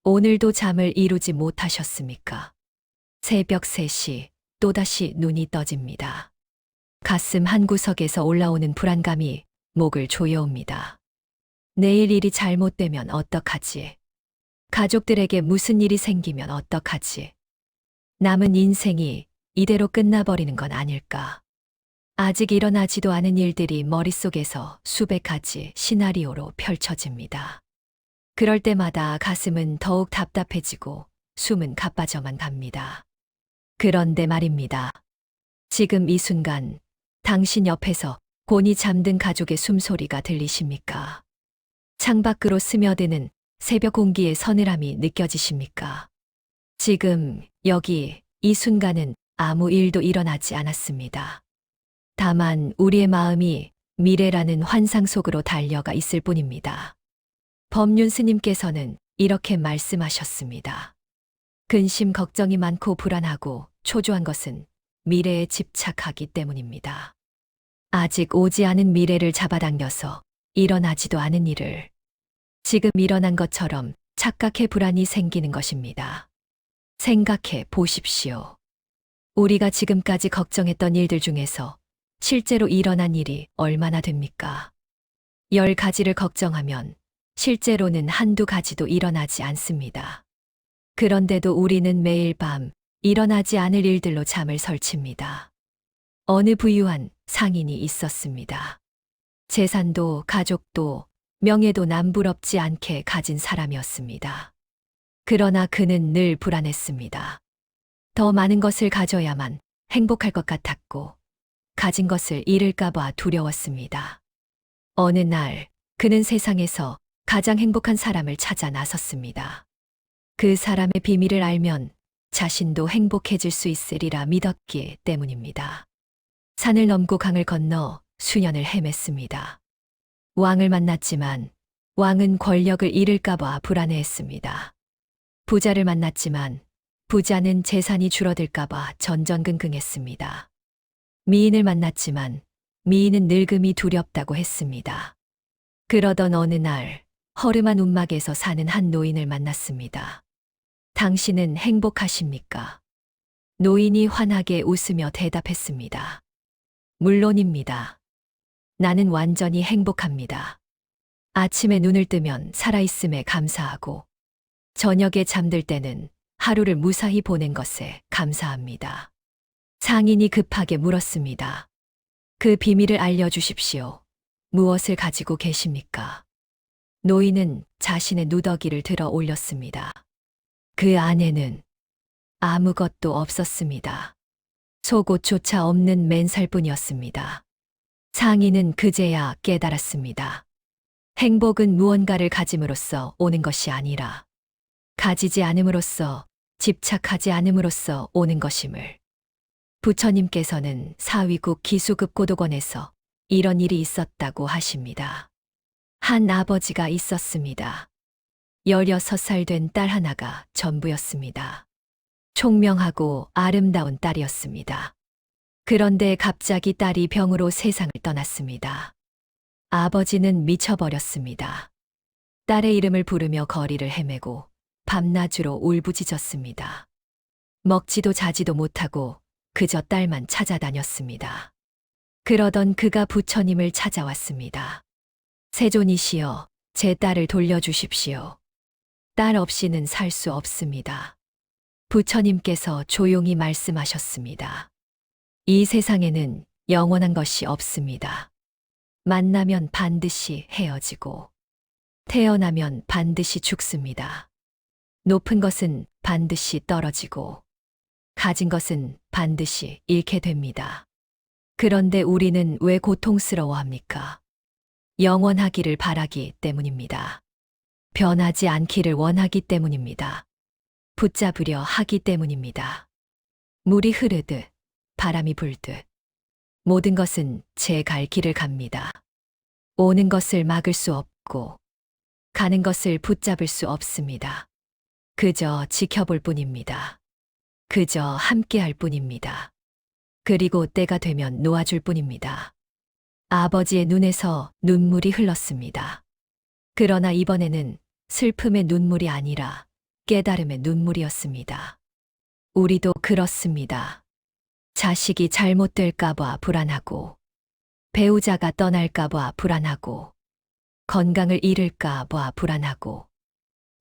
오늘도 잠을 이루지 못하셨습니까? 새벽 3시 또다시 눈이 떠집니다. 가슴 한구석에서 올라오는 불안감이 목을 조여옵니다. 내일 일이 잘못되면 어떡하지? 가족들에게 무슨 일이 생기면 어떡하지? 남은 인생이 이대로 끝나버리는 건 아닐까? 아직 일어나지도 않은 일들이 머릿속에서 수백 가지 시나리오로 펼쳐집니다. 그럴 때마다 가슴은 더욱 답답해지고 숨은 가빠져만 갑니다. 그런데 말입니다. 지금 이 순간 당신 옆에서 곤히 잠든 가족의 숨소리가 들리십니까? 창밖으로 스며드는 새벽 공기의 서늘함이 느껴지십니까? 지금 여기 이 순간은 아무 일도 일어나지 않았습니다. 다만 우리의 마음이 미래라는 환상 속으로 달려가 있을 뿐입니다. 법륜 스님께서는 이렇게 말씀하셨습니다. 근심 걱정이 많고 불안하고 초조한 것은 미래에 집착하기 때문입니다. 아직 오지 않은 미래를 잡아당겨서 일어나지도 않은 일을 지금 일어난 것처럼 착각해 불안이 생기는 것입니다. 생각해 보십시오. 우리가 지금까지 걱정했던 일들 중에서 실제로 일어난 일이 얼마나 됩니까? 10가지를 걱정하면 실제로는 한두 가지도 일어나지 않습니다. 그런데도 우리는 매일 밤 일어나지 않을 일들로 잠을 설칩니다. 어느 부유한 상인이 있었습니다. 재산도 가족도 명예도 남부럽지 않게 가진 사람이었습니다. 그러나 그는 늘 불안했습니다. 더 많은 것을 가져야만 행복할 것 같았고 가진 것을 잃을까봐 두려웠습니다. 어느 날 그는 세상에서 가장 행복한 사람을 찾아 나섰습니다. 그 사람의 비밀을 알면 자신도 행복해질 수 있으리라 믿었기 때문입니다. 산을 넘고 강을 건너 수년을 헤맸습니다. 왕을 만났지만 왕은 권력을 잃을까봐 불안해했습니다. 부자를 만났지만 부자는 재산이 줄어들까봐 전전긍긍했습니다. 미인을 만났지만 미인은 늙음이 두렵다고 했습니다. 그러던 어느 날 허름한 움막에서 사는 한 노인을 만났습니다. 당신은 행복하십니까? 노인이 환하게 웃으며 대답했습니다. 물론입니다. 나는 완전히 행복합니다. 아침에 눈을 뜨면 살아있음에 감사하고 저녁에 잠들 때는 하루를 무사히 보낸 것에 감사합니다. 상인이 급하게 물었습니다. 그 비밀을 알려주십시오. 무엇을 가지고 계십니까? 노인은 자신의 누더기를 들어 올렸습니다. 그 안에는 아무것도 없었습니다. 속옷조차 없는 맨살뿐이었습니다. 상인은 그제야 깨달았습니다. 행복은 무언가를 가짐으로써 오는 것이 아니라 가지지 않음으로써 집착하지 않음으로써 오는 것임을. 부처님께서는 사위국 기수급 고도관에서 이런 일이 있었다고 하십니다. 한 아버지가 있었습니다. 16살 된 딸 하나가 전부였습니다. 총명하고 아름다운 딸이었습니다. 그런데 갑자기 딸이 병으로 세상을 떠났습니다. 아버지는 미쳐버렸습니다. 딸의 이름을 부르며 거리를 헤매고 밤낮으로 울부짖었습니다. 먹지도 자지도 못하고 그저 딸만 찾아다녔습니다. 그러던 그가 부처님을 찾아왔습니다. 세존이시여, 제 딸을 돌려주십시오. 딸 없이는 살 수 없습니다. 부처님께서 조용히 말씀하셨습니다. 이 세상에는 영원한 것이 없습니다. 만나면 반드시 헤어지고, 태어나면 반드시 죽습니다. 높은 것은 반드시 떨어지고, 가진 것은 반드시 잃게 됩니다. 그런데 우리는 왜 고통스러워합니까? 영원하기를 바라기 때문입니다. 변하지 않기를 원하기 때문입니다. 붙잡으려 하기 때문입니다. 물이 흐르듯 바람이 불듯 모든 것은 제 갈 길을 갑니다. 오는 것을 막을 수 없고 가는 것을 붙잡을 수 없습니다. 그저 지켜볼 뿐입니다. 그저 함께할 뿐입니다. 그리고 때가 되면 놓아줄 뿐입니다. 아버지의 눈에서 눈물이 흘렀습니다. 그러나 이번에는 슬픔의 눈물이 아니라 깨달음의 눈물이었습니다. 우리도 그렇습니다. 자식이 잘못될까봐 불안하고, 배우자가 떠날까봐 불안하고, 건강을 잃을까봐 불안하고,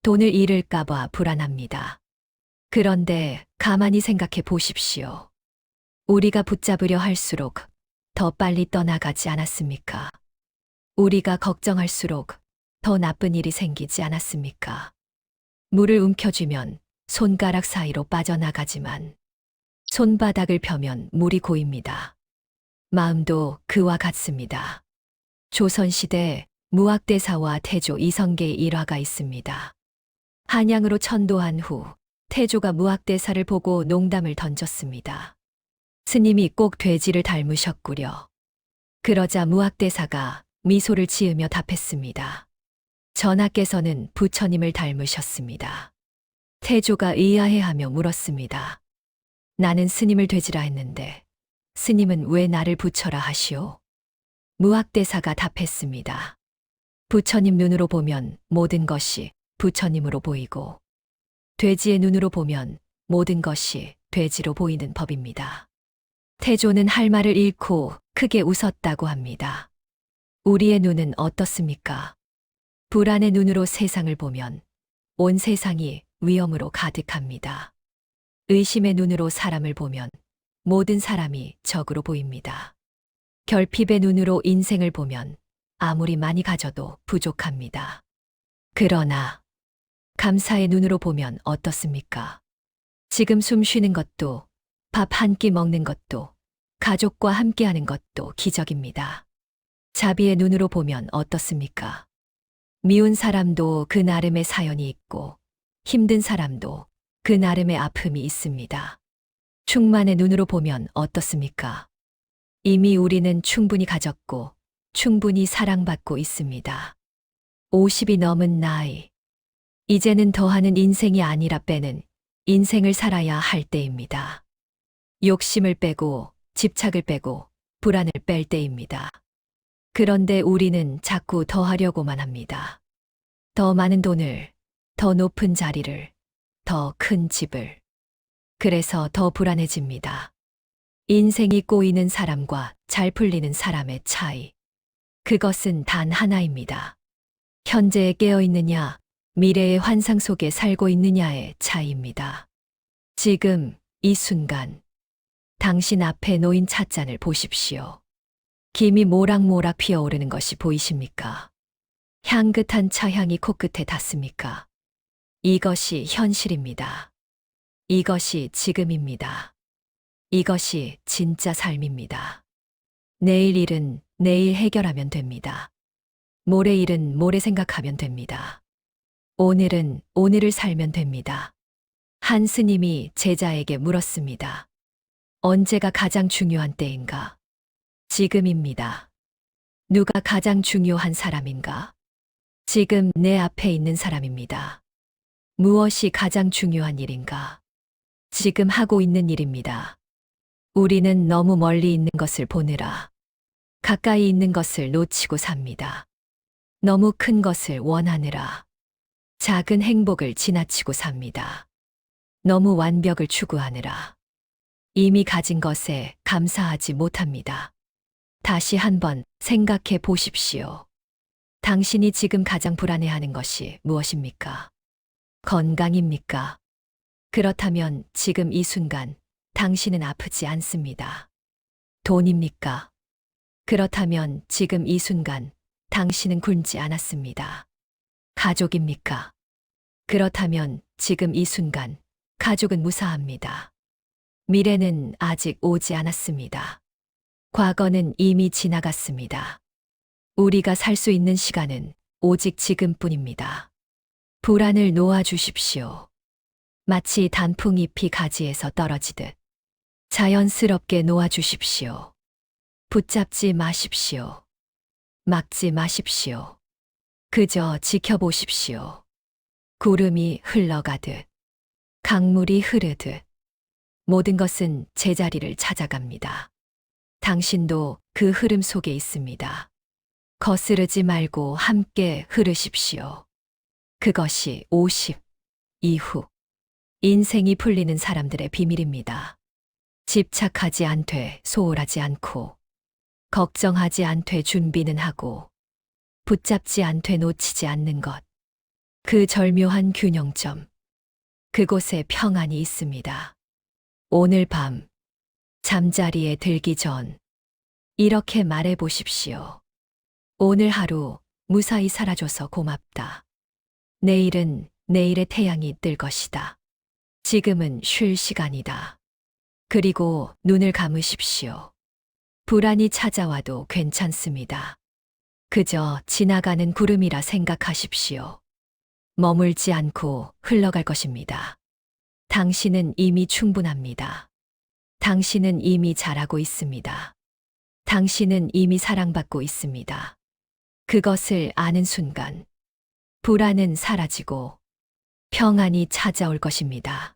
돈을 잃을까봐 불안합니다. 그런데 가만히 생각해 보십시오. 우리가 붙잡으려 할수록 더 빨리 떠나가지 않았습니까? 우리가 걱정할수록 더 나쁜 일이 생기지 않았습니까? 물을 움켜쥐면 손가락 사이로 빠져나가지만 손바닥을 펴면 물이 고입니다. 마음도 그와 같습니다. 조선시대 무학대사와 태조 이성계의 일화가 있습니다. 한양으로 천도한 후 태조가 무학대사를 보고 농담을 던졌습니다. 스님이 꼭 돼지를 닮으셨구려. 그러자 무학대사가 미소를 지으며 답했습니다. 전하께서는 부처님을 닮으셨습니다. 태조가 의아해하며 물었습니다. 나는 스님을 되지라 했는데 스님은 왜 나를 부처라 하시오? 무학대사가 답했습니다. 부처님 눈으로 보면 모든 것이 부처님으로 보이고 돼지의 눈으로 보면 모든 것이 돼지로 보이는 법입니다. 태조는 할 말을 잃고 크게 웃었다고 합니다. 우리의 눈은 어떻습니까? 불안의 눈으로 세상을 보면 온 세상이 위험으로 가득합니다. 의심의 눈으로 사람을 보면 모든 사람이 적으로 보입니다. 결핍의 눈으로 인생을 보면 아무리 많이 가져도 부족합니다. 그러나 감사의 눈으로 보면 어떻습니까? 지금 숨 쉬는 것도, 밥 한 끼 먹는 것도, 가족과 함께하는 것도 기적입니다. 자비의 눈으로 보면 어떻습니까? 미운 사람도 그 나름의 사연이 있고, 힘든 사람도 그 나름의 아픔이 있습니다. 충만의 눈으로 보면 어떻습니까? 이미 우리는 충분히 가졌고, 충분히 사랑받고 있습니다. 50이 넘은 나이. 이제는 더하는 인생이 아니라 빼는 인생을 살아야 할 때입니다. 욕심을 빼고, 집착을 빼고, 불안을 뺄 때입니다. 그런데 우리는 자꾸 더 하려고만 합니다. 더 많은 돈을, 더 높은 자리를, 더 큰 집을. 그래서 더 불안해집니다. 인생이 꼬이는 사람과 잘 풀리는 사람의 차이. 그것은 단 하나입니다. 현재에 깨어 있느냐, 미래의 환상 속에 살고 있느냐의 차이입니다. 지금, 이 순간, 당신 앞에 놓인 찻잔을 보십시오. 김이 모락모락 피어오르는 것이 보이십니까? 향긋한 차향이 코끝에 닿습니까? 이것이 현실입니다. 이것이 지금입니다. 이것이 진짜 삶입니다. 내일 일은 내일 해결하면 됩니다. 모레 일은 모레 생각하면 됩니다. 오늘은 오늘을 살면 됩니다. 한 스님이 제자에게 물었습니다. 언제가 가장 중요한 때인가? 지금입니다. 누가 가장 중요한 사람인가? 지금 내 앞에 있는 사람입니다. 무엇이 가장 중요한 일인가? 지금 하고 있는 일입니다. 우리는 너무 멀리 있는 것을 보느라 가까이 있는 것을 놓치고 삽니다. 너무 큰 것을 원하느라 작은 행복을 지나치고 삽니다. 너무 완벽을 추구하느라 이미 가진 것에 감사하지 못합니다. 다시 한번 생각해 보십시오. 당신이 지금 가장 불안해하는 것이 무엇입니까? 건강입니까? 그렇다면 지금 이 순간 당신은 아프지 않습니다. 돈입니까? 그렇다면 지금 이 순간 당신은 굶지 않았습니다. 가족입니까? 그렇다면 지금 이 순간 가족은 무사합니다. 미래는 아직 오지 않았습니다. 과거는 이미 지나갔습니다. 우리가 살 수 있는 시간은 오직 지금뿐입니다. 불안을 놓아주십시오. 마치 단풍잎이 가지에서 떨어지듯 자연스럽게 놓아주십시오. 붙잡지 마십시오. 막지 마십시오. 그저 지켜보십시오. 구름이 흘러가듯, 강물이 흐르듯, 모든 것은 제자리를 찾아갑니다. 당신도 그 흐름 속에 있습니다. 거스르지 말고 함께 흐르십시오. 그것이 50, 이후 인생이 풀리는 사람들의 비밀입니다. 집착하지 않되 소홀하지 않고 걱정하지 않되 준비는 하고 붙잡지 않되 놓치지 않는 것. 그 절묘한 균형점. 그곳에 평안이 있습니다. 오늘 밤 잠자리에 들기 전 이렇게 말해 보십시오. 오늘 하루 무사히 살아줘서 고맙다. 내일은 내일의 태양이 뜰 것이다. 지금은 쉴 시간이다. 그리고 눈을 감으십시오. 불안이 찾아와도 괜찮습니다. 그저 지나가는 구름이라 생각하십시오. 머물지 않고 흘러갈 것입니다. 당신은 이미 충분합니다. 당신은 이미 잘하고 있습니다. 당신은 이미 사랑받고 있습니다. 그것을 아는 순간, 불안은 사라지고 평안이 찾아올 것입니다.